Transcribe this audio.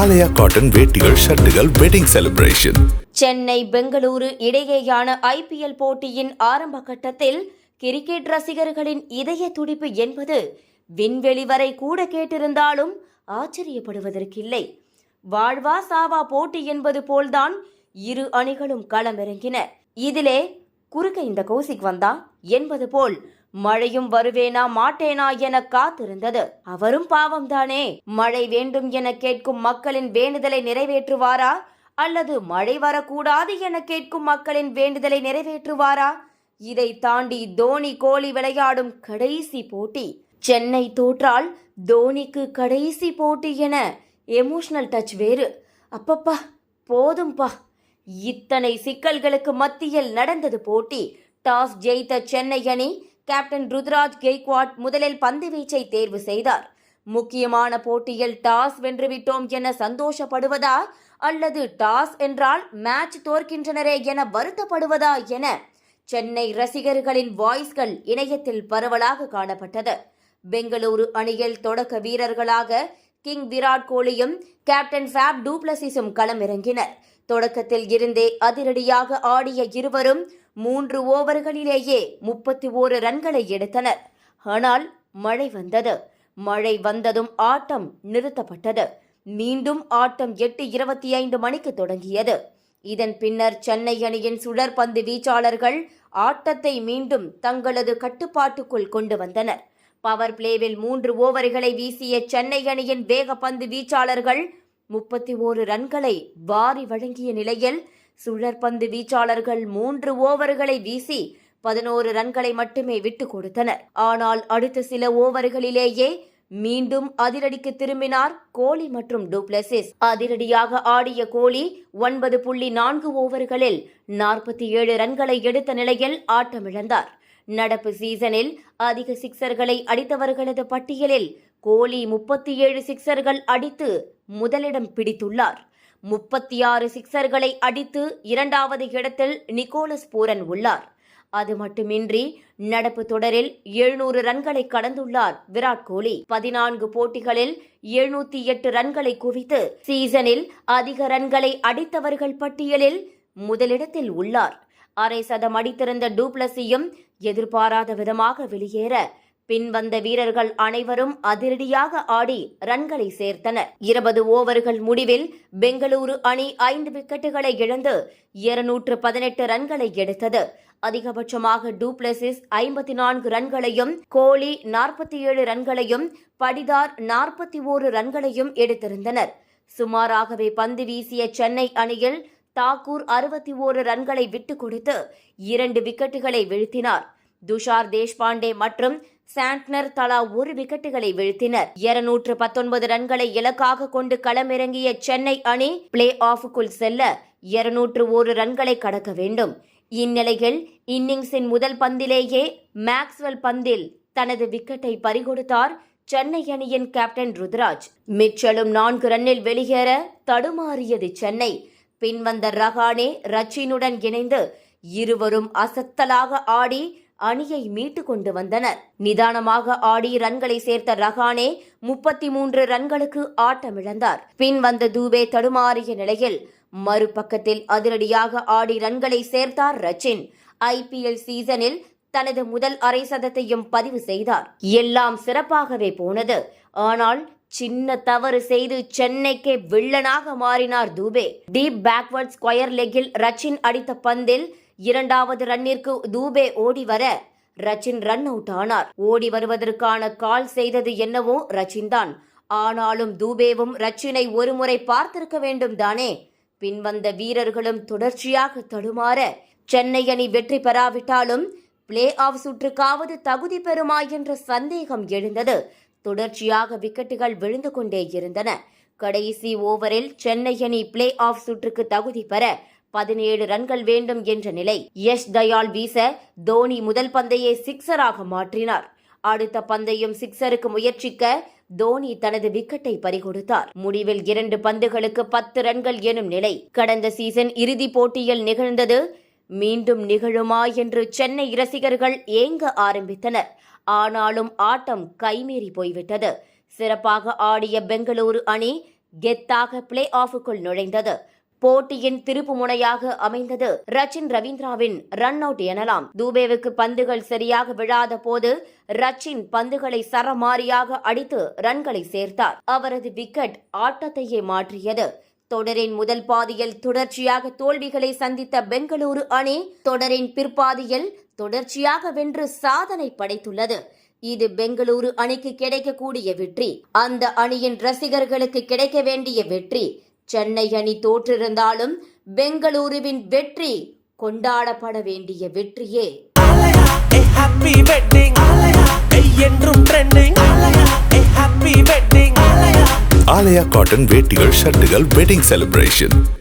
Himalaya cotton வேட்டிகள், ஷர்ட்டுகள், wedding celebration. Chennai Bengaluru இடையேயான IPL போட்டியின் ஆரம்ப கட்டத்தில் கிரிக்கெட் ரசிகர்களின் இதய துடிப்பு என்பது விண்வெளி வரை கூட கேட்டிருந்தாலும் ஆச்சரியப்படுவதற்கில்லை. வாழ்வா சாவா போட்டி என்பது போல்தான் இரு அணிகளும் களமிறங்கின. இதிலே குறுக்க இந்த கௌசிக் வந்தா என்பது போல் மழையும் வருவேனா மாட்டேனா என காத்திருந்தது. அவரும் பாவம்தானே. மழை வேண்டும் என கேட்கும் மக்களின் வேண்டுதலை நிறைவேற்றுவாரா அல்லது மழை வரக்கூடாது என கேட்கும் மக்களின் வேண்டுதலை நிறைவேற்றுவாரா? இதை தாண்டி தோனி கோலி விளையாடும் கடைசி போட்டி. சென்னை தோற்றால் தோனிக்கு கடைசி போட்டி என எமோஷனல் டச் வேறு. அப்பப்பா போதும்பா. இத்தனை சிக்கல்களுக்கு மத்தியில் நடந்தது போட்டி. டாஸ் ஜெயித்த சென்னை அணி கேப்டன் ருத்ராஜ் கெய்க்வாட் முதலில் பந்து வீச்சை தேர்வு செய்தார். முக்கியமான போட்டியில் டாஸ் வென்றுவிட்டோம் என சந்தோஷப்படுவதா அல்லது டாஸ் என்றால் மேட்ச் தோற்கின்றனரே என வருத்தப்படுவதா என சென்னை ரசிகர்களின் வாய்ஸ்கள் இணையத்தில் பரவலாக காணப்பட்டது. பெங்களூரு அணியில் தொடக்க வீரர்களாக கிங் விராட் கோலியும் கேப்டன் ஃபேப் டூப்ளசிஸும் களமிறங்கினர். தொடக்கத்தில் இருந்தே அதிரடியாக ஆடிய இருவரும் 3 ஓவர்களிலேயே 31 ரன்களை எடுத்தனர். ஆனால் மழை வந்தது. மழை வந்ததும் ஆட்டம் நிறுத்தப்பட்டது. மீண்டும் ஆட்டம் 8:25 மணிக்கு தொடங்கியது. இதன் பின்னர் சென்னை அணியின் சுழற்பந்து வீச்சாளர்கள் ஆட்டத்தை மீண்டும் தங்களது கட்டுப்பாட்டுக்குள் கொண்டு வந்தனர். பவர் பிளேவில் 3 ஓவர்களை வீசிய சென்னை அணியின் வேகப்பந்து வீச்சாளர்கள் 31 ரன்களை வாரி வழங்கிய நிலையில் சுழற்பந்து வீச்சாளர்கள் 3 ஓவர்களை வீசி 11 ரன்களை மட்டுமே விட்டுக் கொடுத்தனர். ஆனால் அடுத்த சில ஓவர்களிலேயே மீண்டும் அதிரடிக்கு திரும்பினார் கோலி மற்றும் டூப்ளசிஸ். அதிரடியாக ஆடிய கோலி 9.4 ஓவர்களில் 47 ரன்களை எடுத்த நிலையில் ஆட்டமிழந்தார். நடப்பு சீசனில் அதிக சிக்சர்களை அடித்தவர்களது பட்டியலில் கோலி 37 சிக்சர்கள் அடித்து முதலிடம் பிடித்துள்ளார். 36 சிக்சர்களை அடித்து 2வது இடத்தில் நிக்கோலஸ் பூரன் உள்ளார். அது மட்டுமின்றி நடப்பு தொடரில் 700 ரன்களை கடந்துள்ளார் விராட் கோலி. 14 போட்டிகளில் 708 ரன்களை குவித்து சீசனில் அதிக ரன்களை அடித்தவர்கள் பட்டியலில் முதலிடத்தில் உள்ளார். அரை சதம் அடித்திருந்த டூப்ளசியும் எதிர்பாராத விதமாக வெளியேற பின்வந்த வீரர்கள் அனைவரும் அதிரடியாக ஆடி ரன்களை சேர்த்தனர். 20 ஓவர்கள் முடிவில் பெங்களூரு அணி 5 விக்கெட்டுகளை இழந்து 218 ரன்களை எடுத்தது. அதிகபட்சமாக டூப்ளசிஸ் 54 ரன்களையும் கோலி 47 ரன்களையும் படிதார் 41 ரன்களையும் எடுத்திருந்தனர். சுமாராகவே பந்து வீசிய சென்னை அணியில் தாக்கூர் 61 ரன்களை விட்டுக் கொடுத்து 2 விக்கெட்டுகளை வீழ்த்தினார். துஷார் தேஷ்பாண்டே மற்றும் சாண்ட்னர் தலா 1 விக்கெட்டுகளை வீழ்த்தினர். 219 ரன்களை இலக்காக கொண்டு களமிறங்கிய சென்னை அணி பிளே ஆஃபுக்குள் செல்ல 201 ரன்களை கடக்க வேண்டும். இந்நிலையில் இன்னிங்ஸின் முதல் பந்திலேயே மேக்ஸ்வெல் பந்தில் தனது விக்கெட்டை பறிகொடுத்தார் சென்னை அணியின் கேப்டன் ருத்ராஜ். மிச்சலும் 4 ரன்னில் வெளியேற தடுமாறியது சென்னை. பின்வந்த ரஹானே ரச்சினுடன் இணைந்து இருவரும் அசத்தலாக ஆடி அணியை மீட்டு கொண்டு வந்தனர். நிதானமாக ஆடி ரன்களை சேர்த்த ரஹானே 33 ரன்களுக்கு ஆட்டமிழந்தார். பின் வந்த தூபே தடுமாறிய நிலையில் மறுபக்கத்தில் அதிரடியாக ஆடி ரன்களை சேர்த்தார் ரச்சின். IPL சீசனில் தனது முதல் அரை சதத்தையும் பதிவு செய்தார். எல்லாம் சிறப்பாகவே போனது. ஆனால் சின்ன தவறு செய்து சென்னைக்கே வில்லனாக மாறினார் தூபே. டீப் பேக்வர்ட் ஸ்கொயர் லெக்கில் ரச்சின் அடித்த பந்தில் 2வது ரன்னிற்கு தூபே ஓடி வர ரச்சின் ரன் அவுட் ஆனார். ஓடி வருவதற்கான கால் செய்தது என்னவோ ரச்சின் தான். ஆனாலும் தூபேவும் ரச்சினை ஒருமுறை பார்த்திருக்க வேண்டும் தானே. பின்வந்த வீரர்களும் தொடர்ச்சியாக தடுமாற சென்னை அணி வெற்றி பெறாவிட்டாலும் பிளே ஆஃப் சுற்றுக்காவது தகுதி பெறுமா என்ற சந்தேகம் எழுந்தது. தொடர்ச்சியாக விக்கெட்டுகள் விழுந்து கொண்டே இருந்தன. கடைசி ஓவரில் சென்னை அணி பிளே ஆஃப் சுற்றுக்கு தகுதி பெற 17 ரன்கள் வேண்டும் என்ற நிலை. யஷ் தயால் வீச தோனி முதல் பந்தையே சிக்ஸராக மாற்றினார். அடுத்த பந்தையும் சிக்ஸருக்கு முயற்சிக்க தோனி தனது விக்கெட்டை பறிகொடுத்தார். முடிவில் 2 பந்துகளுக்கு 10 ரன்கள் எனும் நிலை. கடந்த சீசன் இறுதிப் போட்டியில் நிகழ்ந்தது மீண்டும் நிகழுமா என்று சென்னை ரசிகர்கள் ஏங்க ஆரம்பித்தனர். ஆனாலும் ஆட்டம் கைமீறி போய்விட்டது. சிறப்பாக ஆடிய பெங்களூரு அணி கெத்தாக பிளே ஆஃபுக்குள் நுழைந்தது. போட்டியின் திருப்பு முனையாக அமைந்தது ரச்சின் ரவீந்திராவின் ரன் அவுட் எனலாம். தூபேவுக்கு பந்துகள் சரியாக விழாத போது ரச்சின் பந்துகளை சரமாரியாக அடித்து ரன்களை சேர்த்தார். அவரது விக்கெட் ஆட்டத்தையே மாற்றியது. தொடரின் முதல் பாதியில் தொடர்ச்சியாக தோல்விகளை சந்தித்த பெங்களூரு அணி தொடரின் பிற்பாதியில் தொடர்ச்சியாக வென்று சாதனை படைத்துள்ளது. இது பெங்களூரு அணிக்கு கிடைக்கக்கூடிய வெற்றி. அந்த அணியின் ரசிகர்களுக்கு கிடைக்க வேண்டிய வெற்றி. சென்னை அணி தோற்றிருந்தாலும் பெங்களூருவின் வெற்றி கொண்டாடப்பட வேண்டிய வெற்றியே. ஆலயா காட்டன் வேட்டிகள் ஷர்ட்டுகள் வெட்டிங் செலிப்ரேஷன்.